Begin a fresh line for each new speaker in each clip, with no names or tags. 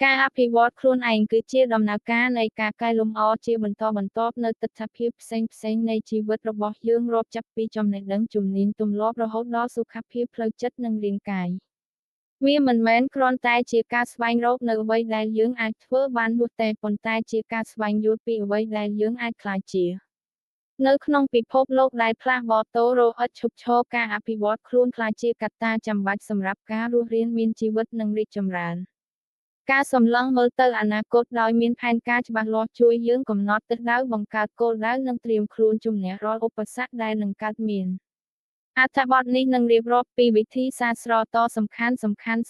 ការអភិវឌ្ឍខ្លួនឯងគឺជាដំណើរការនៃការកែលម្អជាបន្តបន្ទាប់នូវទិដ្ឋភាពផ្សេងៗនៃជីវិតរបស់យើងរាប់ចាប់ពីចំណេះដឹងជំនាញទម្លាប់រហូតដល់សុខភាពផ្លូវចិត្តនិងរាងកាយវាមិនមែនគ្រាន់តែជាការស្វែងរកនូវអ្វីដែលយើងអាចធ្វើបាននោះទេប៉ុន្តែជាការស្វែងយល់ពីអ្វីដែលយើងអាចក្លាយជានៅក្នុងពិភពលោកដែលផ្លាស់ប្តូររហិតឈប់ឈរការអភិវឌ្ឍខ្លួនក្លាយជាកត្តាចាំបាច់សម្រាប់ការរស់រានមានជីវិតនិងរីកចម្រើនការសម្លឹងមើលទៅអនាគតដោយមានផែនការច្បាស់លាស់ជួយយើងកំណត់ទិសដៅបង្កើតគោលដៅនិងត្រៀមខ្លួនជំនះរាល់ឧបសគ្គដែលនឹងកើតមានអត្ថបទនេះនឹងរៀបរាប់ពីវិធីសាស្ត្រដ៏សំខាន់ស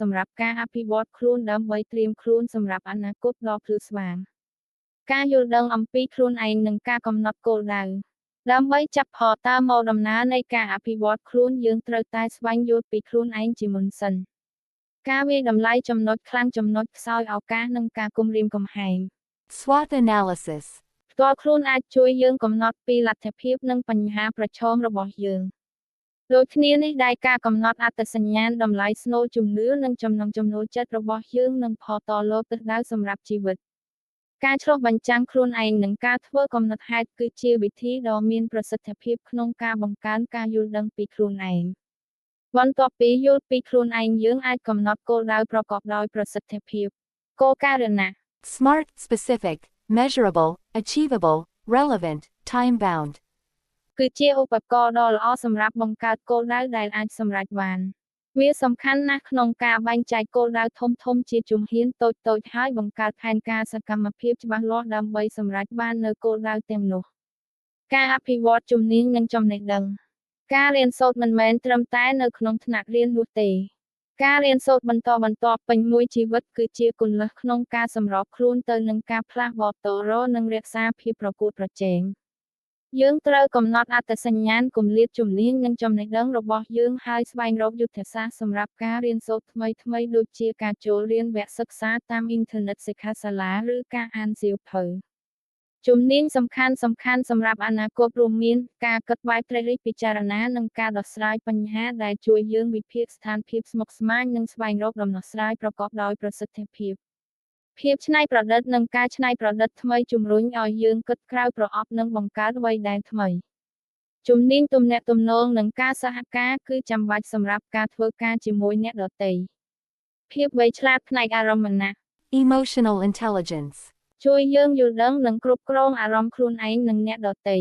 ម្រាប់ការអភិវឌ្ឍខ្លួនដើម្បីត្រៀមខ្លួនសម្រាប់អនាគតដ៏ភ្លឺស្វាងការយល់ដឹងអំពីខ្លួនឯងនិងការកំណត់គោលដៅដើម្បីចាប់ផ្ដើមមកដំណើរនៃការអភិវឌ្ឍខ្លួនយើងត្រូវតែស្វែងយល់ពីខ្លួនឯងជាមុនសិនការវាយតម្លៃចំណុចខ្លាំងចំណុចខ្សោយឱកាសនិងការគំរាមកំហែង
SWOT analysis
ផ្ទាល់ខ្លួនអាចជួយយើងកំណត់ពីលទ្ធភាពនិងបញ្ហាប្រឈមរបស់យើងដូចគ្នានេះដែរការកំណត់អត្តសញ្ញាណតម្លៃស្នូលជំនឿនិងចំណង់ចំណូលចិត្តរបស់យើងនឹងផតលើទិសដៅសម្រាប់ជីវិតការឆ្លុះបញ្ចាំងខ្លួនឯងនិងការធ្វើកំណត់ហេតុគឺជាវិធីដ៏មានប្រសិទ្ធភាពក្នុងការបង្កើនការយល់ដឹងពីខ្លួនឯងបន្ទាប់ពីយល់ពីខ្លួនឯងយើងអាចកំណត់គោលដៅប្រកបដោយប្រសិទ្ធភាពគោលការណ៍ណា
SMART specific measurable achievable relevant time bound
គឺជាឧបករណ៍ដ៏ល្អសម្រាប់បង្កើតគោលដៅដែលអាចសម្រេចបានវាសំខាន់ណាស់ក្នុងការបែងចែកគោលដៅធំៗជាជំហានតូចៗហើយបង្កើតផែនការសកម្មភាពច្បាស់លាស់ដើម្បីសម្រេចបាននូវគោលដៅទាំងនោះការអភិវឌ្ឍជំនាញនិងចំណេះដឹងការរៀនសូត្រមិនមែនត្រឹមតែនៅក្នុងថ្នាក់រៀននោះទេការរៀនសូត្របន្តបន្ទាប់ពេញមួយជីវិតគឺជាគន្លឹះក្នុងការសម្របខ្លួនទៅនឹងការផ្លាស់ប្តូរនិងរក្សាភាពប្រកួតប្រជែងយើងត្រូវកំណត់អត្តសញ្ញាណគម្លាតជំនាញនិងចំណេះដឹងរបស់យើងហើយស្វែងរកយុទ្ធសាស្ត្រសម្រាប់ការរៀនសូត្រថ្មីៗដូចជាការចូលរៀនវគ្គសិក្សាតាមអ៊ីនធឺណិតសិក្ខាសាលាឬការអានសៀវភៅជំនាញសំខាន់សម្រាប់អនាគតរួមមានការគិតបែបត្រិះរិះពិចារណានិងការដោះស្រាយបញ្ហាដែលជួយយើងវិភាគស្ថានភាពស្មុគស្មាញនិងស្វែងរកដំណោះស្រាយប្រកបដោយប្រសិទ្ធភាពភាពច្នៃប្រឌិតនិងការច្នៃប្រឌិតថ្មីជំរុញឲ្យយើងគិតក្រៅប្រអប់និងបង្កើតអ្វីដែលថ្មីជំនាញទំនាក់ទំនងនិងការសហការគឺចាំបាច់សម្រាប់ការធ្វើការជាមួយអ្នកដទៃភាពវៃឆ្លាតផ្នែកអារម្មណ៍ណា
emotional intelligence
ជួយយើងយល់ដឹងនិងគ្រប់គ្រងអារម្មណ៍ខ្លួនឯងនិងអ្នកដទៃ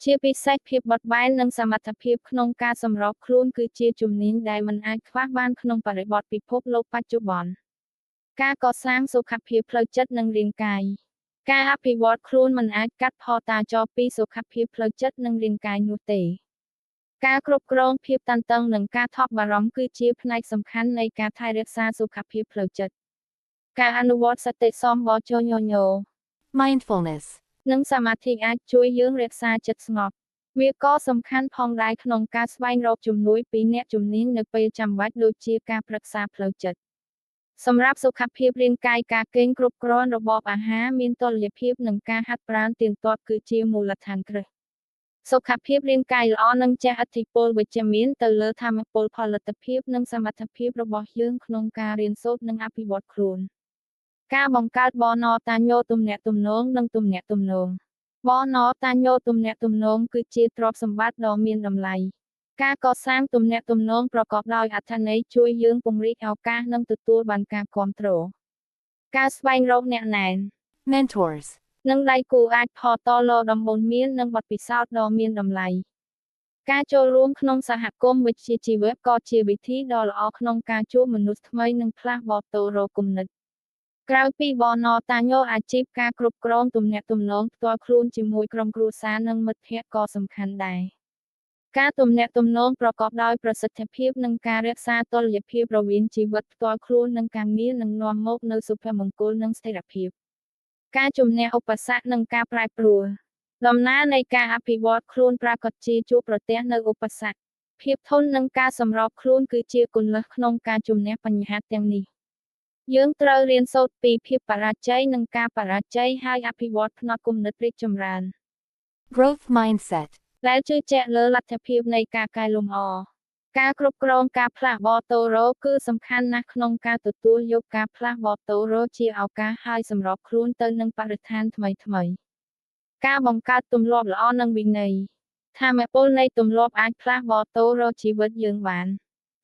ជាពិសេសភាពបត់បែននិងសមត្ថភាពក្នុងការសម្របខ្លួនគឺជាជំនាញដែលមិនអាចខ្វះបានក្នុងបរិបទពិភពលោកបច្ចុប្បន្នការកសាងសុខភាពផ្លូវចិត្តនិងរាងកាយការអភិវឌ្ឍខ្លួនមិនអាចកាត់ផតាចោលពីសុខភាពផ្លូវចិត្តនិងរាងកាយនោះទេការគ្រប់គ្រងភាពតានតឹងនិងការថប់បារម្ភគឺជាផ្នែកសំខាន់នៃការថែរក្សាសុខភាពផ្លូវចិត្តការអនុវត្តសតិសម្បជញ្ញោ
mindfulness
និងសមាធិអាចជួយយើងរក្សាចិត្តស្ងប់វាក៏សំខាន់ផងដែរក្នុងការស្វែងរកជំនួយពីអ្នកជំនាញនៅពេលចាំបាច់ដូចជាការប្រឹក្សាផ្លូវចិត្តសម្រាប់សុខភាពរាងកាយការគេងគ្រប់គ្រាន់របបអាហារមានតុល្យភាពនិងការហាត់ប្រាណទៀងទាត់គឺជាមូលដ្ឋានគ្រឹះសុខភាពរាងកាយល្អនឹងជះឥទ្ធិពលវិជ្ជមានទៅលើថាមពលផលិតភាពនិងសមត្ថភាពរបស់យើងក្នុងការរៀនសូត្រនិងអភិវឌ្ឍខ្លួនការបង្កើតបនតាញោទំនាក់ទំនងនិងទំនាក់ទំនងបនតាញោទំនាក់ទំនងគឺជាទ្រព្យសម្បត្តិដ៏មានតម្លៃការកសាងទំនាក់ទំនងប្រកបដោយអត្ថន័យជួយយើងពង្រីកឱកាសនិងទទួលបានការគាំទ្រការស្វែងរកអ្នកណែន
mentors
និងដៃគូអាចផតលដំបូន្មាននិងបទពិសោធន៍ដ៏មានតម្លៃការចូលរួមក្នុងសហគមន៍វិជ្ជាជីវៈក៏ជាវិធីដ៏ល្អក្នុងការជួបមនុស្សថ្មីនិងផ្លាស់ប្តូរគំនិតក្រៅពីបនតាញោអាជីពការគ្រប់គ្រងទំនាក់ទំនងផ្ទាល់ខ្លួនជាមួយក្រុមគ្រួសារនិងមិត្តភ័ក្តិក៏សំខាន់ដែរការទំនាក់ទំនងប្រកបដោយប្រសិទ្ធភាពនិងការរក្សាតុល្យភាពរវាងជីវិតផ្ទាល់ខ្លួននិងការងារនឹងនាំមកនូវសុភមង្គលនិងស្ថិរភាពការជំនះឧបសគ្គនិងការប្រែប្រួលដំណើរនៃការអភិវឌ្ឍខ្លួនប្រាកដជាជួបប្រទះនូវឧបសគ្គភាពធន់និងការសម្របខ្លួនគឺជាគន្លឹះក្នុងការជំនះបញ្ហាទាំងនេះយើងត្រូវរៀនសូត្រពីភាពបរាជ័យនិងការបរាជ័យហើយអភិវឌ្ឍផ្នត់គំនិតរីកចម្រើន
growth mindset
ដែលជឿជាក់លើលទ្ធភាពនៃការកែលម្អ ការគ្រប់គ្រងការផ្លាស់ប្តូរតូរ៉ូគឺសំខាន់ណាស់ក្នុងការទទួលយកការផ្លាស់ប្តូរតូរ៉ូជាឱកាសហើយសម្របខ្លួនទៅនឹងបរិស្ថានថ្មីៗ ការបង្កើតទម្លាប់ល្អនិងវិន័យថាមពលនៃទម្លាប់អាចផ្លាស់ប្តូរតូរ៉ូជីវិតយើងបាន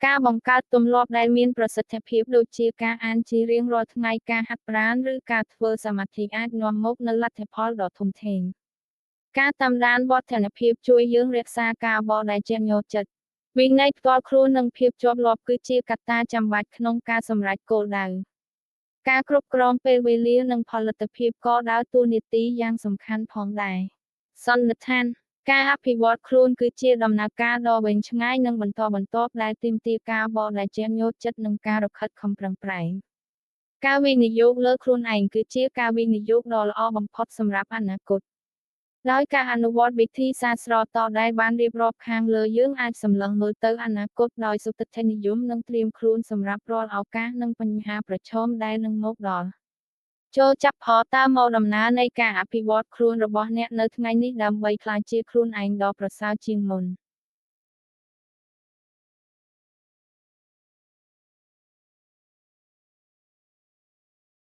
ការបង្កើតទម្លាប់ដែលមានប្រសិទ្ធភាពដូចជាការអានជារៀងរាល់ថ្ងៃការហាត់ប្រាណឬការធ្វើសមាធិអាចនាំមកនូវលទ្ធផលដ៏ធំធេង ការតាមដានវឌ្ឍនភាពជួយយើងរក្សាការបរដែលជាញោចិត្ត វិន័យផ្ទាល់ខ្លួននិងភាពជាប់លាប់គឺជាកត្តាចាំបាច់ក្នុងការសម្រេចគោលដៅ ការគ្រប់គ្រងពេលវេលានិងផលិតភាពក៏ដើរតួនាទីយ៉ាងសំខាន់ផងដែរ សន្និដ្ឋាន ការអភិវឌ្ឍខ្លួនគឺជាដំណើរការដ៏វែងឆ្ងាយនិងបន្តបន្ទាប់ដែលទាមទារការបរិយាញោចិត្តនិងការរខិតខំប្រឹងប្រែង ការវិនិយោគលើខ្លួនឯងគឺជាការវិនិយោគដ៏ល្អបំផុតសម្រាប់អនាគត ដោយការអនុវត្តវិធីសាស្ត្រស្រកតដែលបានរៀបរាប់ខាងលើយើងអាចសម្លឹងមើលទៅអនាគតដោយសុទិដ្ឋិនិយមនិងត្រៀមខ្លួនសម្រាប់រាល់ឱកាសនិងបញ្ហាប្រឈមដែលនឹងមកដល់ ចូលចាប់ផលតើមកដំណើរនៃការអភិវឌ្ឍខ្លួនរបស់អ្នកនៅថ្ងៃនេះដើម្បីក្លាយជាខ្លួនឯងដ៏ប្រសើរជាងមុន